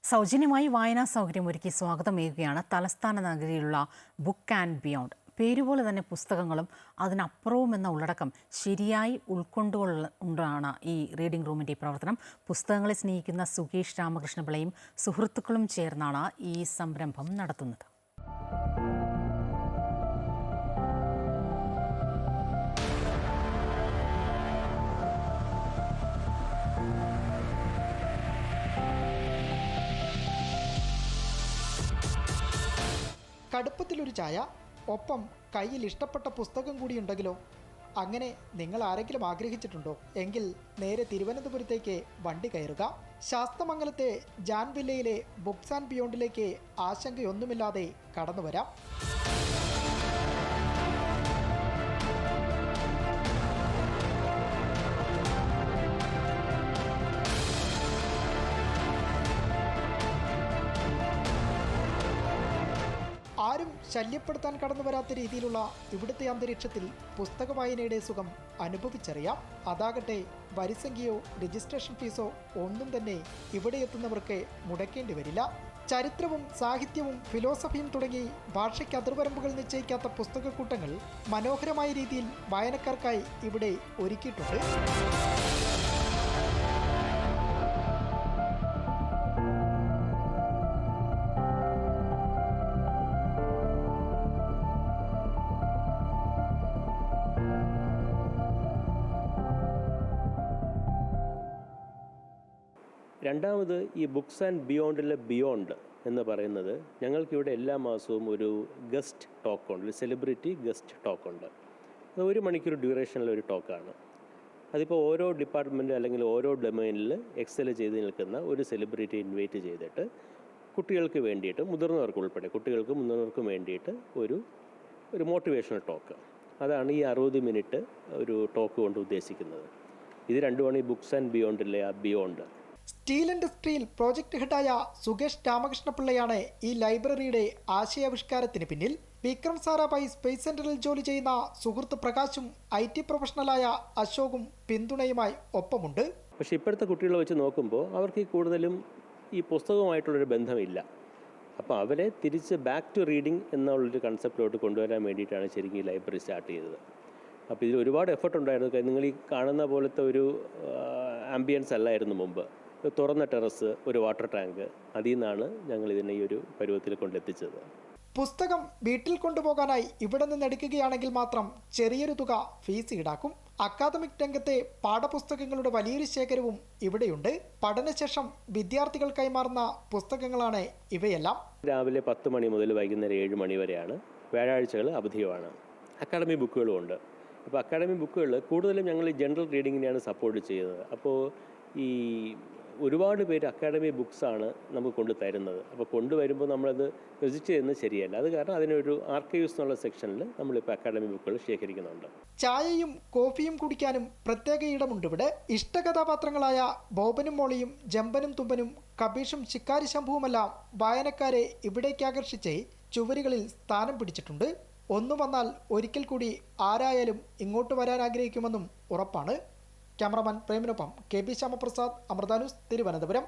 സൗജന്യമായി വായനാ സൗകര്യമൊരുക്കി സ്വാഗതമേകുകയാണ് തലസ്ഥാന നഗരിയിലുള്ള ബുക്ക് ആൻഡ് ബിയോണ്ട്. പേരുപോലെ തന്നെ പുസ്തകങ്ങളും അതിനപ്പുറവും എന്ന ഉള്ളടക്കം ശരിയായി ഉൾക്കൊണ്ടുകൊണ്ടാണ് ഈ റീഡിംഗ് റൂമിൻ്റെ പ്രവർത്തനം. പുസ്തകങ്ങളെ സ്നേഹിക്കുന്ന സുകേഷ് രാമകൃഷ്ണപിള്ളയും സുഹൃത്തുക്കളും ചേർന്നാണ് ഈ സംരംഭം നടത്തുന്നത്. കടുപ്പത്തിലൊരു ചായ, ഒപ്പം കയ്യിൽ ഇഷ്ടപ്പെട്ട പുസ്തകം കൂടിയുണ്ടെങ്കിലോ? അങ്ങനെ നിങ്ങൾ ആരെങ്കിലും ആഗ്രഹിച്ചിട്ടുണ്ടോ? എങ്കിൽ നേരെ തിരുവനന്തപുരത്തേക്ക് വണ്ടി കയറുക. ശാസ്തമംഗലത്തെ ജാൻ വില്ലയിലെ ബുക്സ് ആൻഡ് ബിയോണ്ടിലേക്ക് ആശങ്കയൊന്നുമില്ലാതെ കടന്നു വരാം. ആരും ശല്യപ്പെടുത്താൻ കടന്നു വരാത്ത രീതിയിലുള്ള ഇവിടുത്തെ അന്തരീക്ഷത്തിൽ പുസ്തക വായനയുടെ സുഖം അനുഭവിച്ചറിയാം. അതാകട്ടെ വരിസംഖ്യയോ രജിസ്ട്രേഷൻ ഫീസോ ഒന്നും തന്നെ ഇവിടെ എത്തുന്നവർക്ക് മുടക്കേണ്ടി വരില്ല. ചരിത്രവും സാഹിത്യവും ഫിലോസഫിയും തുടങ്ങി ഭാഷയ്ക്ക് അതിർവരമ്പുകൾ നിശ്ചയിക്കാത്ത പുസ്തകക്കൂട്ടങ്ങൾ മനോഹരമായ രീതിയിൽ വായനക്കാർക്കായി ഇവിടെ ഒരുക്കിയിട്ടുണ്ട്. രണ്ടാമത് ഈ ബുക്സ് ആൻഡ് ബിയോണ്ടിലെ ബിയോണ്ട് എന്ന് പറയുന്നത്, ഞങ്ങൾക്കിവിടെ എല്ലാ മാസവും ഒരു ഗസ്റ്റ് ടോക്കുണ്ട്, ഒരു സെലിബ്രിറ്റി ഗസ്റ്റ് ടോക്കുണ്ട്. അത് 1 മണിക്കൂർ ഡ്യൂറേഷനിലെ ഒരു ടോക്കാണ്. അതിപ്പോൾ ഓരോ ഡിപ്പാർട്ട്മെൻറ്റ് അല്ലെങ്കിൽ ഓരോ ഡൊമൈനിൽ എക്സൽ ചെയ്ത് നിൽക്കുന്ന ഒരു സെലിബ്രിറ്റി ഇൻവൈറ്റ് ചെയ്തിട്ട് കുട്ടികൾക്ക് വേണ്ടിയിട്ട്, മുതിർന്നവർക്ക് ഉൾപ്പെടെ കുട്ടികൾക്കും മുതിർന്നവർക്കും വേണ്ടിയിട്ട് ഒരു മോട്ടിവേഷണൽ ടോക്ക്. അതാണ് ഈ 60 മിനിറ്റ് ഒരു ടോക്ക് കൊണ്ട് ഉദ്ദേശിക്കുന്നത്. ഇത് രണ്ടുമാണ് ഈ ബുക്സ് ആൻഡ് ബിയോണ്ടിലെ ആ ബിയോണ്ട്. സ്റ്റീൽ ഇൻഡസ്ട്രിയിൽ പ്രോജക്ട് ഹെഡായ സുകേഷ് രാമകൃഷ്ണപിള്ളയാണ് ഈ ലൈബ്രറിയുടെ ആശയാവിഷ്കാരത്തിന് പിന്നിൽ. വിക്രം സാരാഭായ് സ്പേസ് സെന്ററിൽ ജോലി ചെയ്യുന്ന സുഹൃത്ത് പ്രകാശും IT പ്രൊഫഷണലായ അശോകും പിന്തുണയുമായി ഒപ്പമുണ്ട്. പക്ഷേ ഇപ്പോഴത്തെ കുട്ടികളെ വെച്ച് നോക്കുമ്പോൾ അവർക്ക് കൂടുതലും ഈ പുസ്തകവുമായിട്ടുള്ളൊരു ബന്ധമില്ല. അപ്പോൾ അവരെ തിരിച്ച് ബാക്ക് ടു റീഡിങ് എന്നുള്ളൊരു കൺസെപ്റ്റിലോട്ട് കൊണ്ടുവരാൻ വേണ്ടിയിട്ടാണ് ശരിക്കും ഈ ലൈബ്രറി സ്റ്റാർട്ട് ചെയ്തത്. അപ്പോൾ ഇതിൽ ഒരുപാട് എഫർട്ട് ഉണ്ടായിരുന്നു. നിങ്ങൾ ഈ കാണുന്ന പോലത്തെ ഒരു ആംബിയൻസ് അല്ലായിരുന്നു മുമ്പ്. തുറന്ന ടെറസ്, ഒരു വാട്ടർ ടാങ്ക്, അതിൽ നിന്നാണ് ഞങ്ങൾ ഇതിനെ ഈ ഒരു പരുവത്തിൽ കൊണ്ടെത്തിച്ചത്. പുസ്തകം വീട്ടിൽ കൊണ്ടുപോകാനായി ഇവിടെ നിന്ന് എടുക്കുകയാണെങ്കിൽ മാത്രം ചെറിയൊരു തുക ഫീസ് ഈടാക്കും. അക്കാദമിക് രംഗത്തെ പാഠപുസ്തകങ്ങളുടെ വലിയൊരു ശേഖരവും ഇവിടെയുണ്ട്. പഠനശേഷം വിദ്യാർത്ഥികൾ കൈമാറുന്ന പുസ്തകങ്ങളാണ് ഇവയെല്ലാം. രാവിലെ 10 മണി മുതൽ വൈകുന്നേരം 7 മണി വരെയാണ്. വ്യാഴാഴ്ചകൾ അവധിയുമാണ്. അക്കാഡമി ബുക്കുകളും ഉണ്ട്. അപ്പോൾ അക്കാഡമി ബുക്കുകൾ കൂടുതലും ഞങ്ങൾ ഈ ജനറൽ റീഡിങ്ങിനെയാണ് സപ്പോർട്ട് ചെയ്യുന്നത്. അപ്പോൾ ഈ ഒരുപാട് പേര് അക്കാഡമി ബുക്സാണ് നമുക്ക് കൊണ്ടു തരുന്നത്. അപ്പോൾ കൊണ്ടുവരുമ്പോൾ നമ്മളത് രജിസ്റ്റർ ചെയ്യുന്നത് ശരിയല്ല. അത് കാരണം അതിനൊരു ആർക്കൈവ്സ് എന്നുള്ള സെക്ഷനിൽ നമ്മളിപ്പോൾ അക്കാഡമി ബുക്കുകൾ ശേഖരിക്കുന്നുണ്ട്. ചായയും കോഫിയും കുടിക്കാനും പ്രത്യേക ഇടമുണ്ട് ഇവിടെ. ഇഷ്ടകഥാപാത്രങ്ങളായ ബോബനും മോളിയും, ജമ്പനും തുമ്പനും, കബീഷും ശിക്കാരി ശംഭുവുമെല്ലാം വായനക്കാരെ ഇവിടേക്ക് ആകർഷിച്ച് ചുവരുകളിൽ സ്ഥാനം പിടിച്ചിട്ടുണ്ട്. ഒന്നു വന്നാൽ ഒരിക്കൽ കൂടി ആരായാലും ഇങ്ങോട്ട് വരാൻ ആഗ്രഹിക്കുമെന്നും ഉറപ്പാണ്. ക്യാമറമാൻ പ്രേമിനൊപ്പം KB ശ്യാമപ്രസാദ്, അമൃത ന്യൂസ്, തിരുവനന്തപുരം.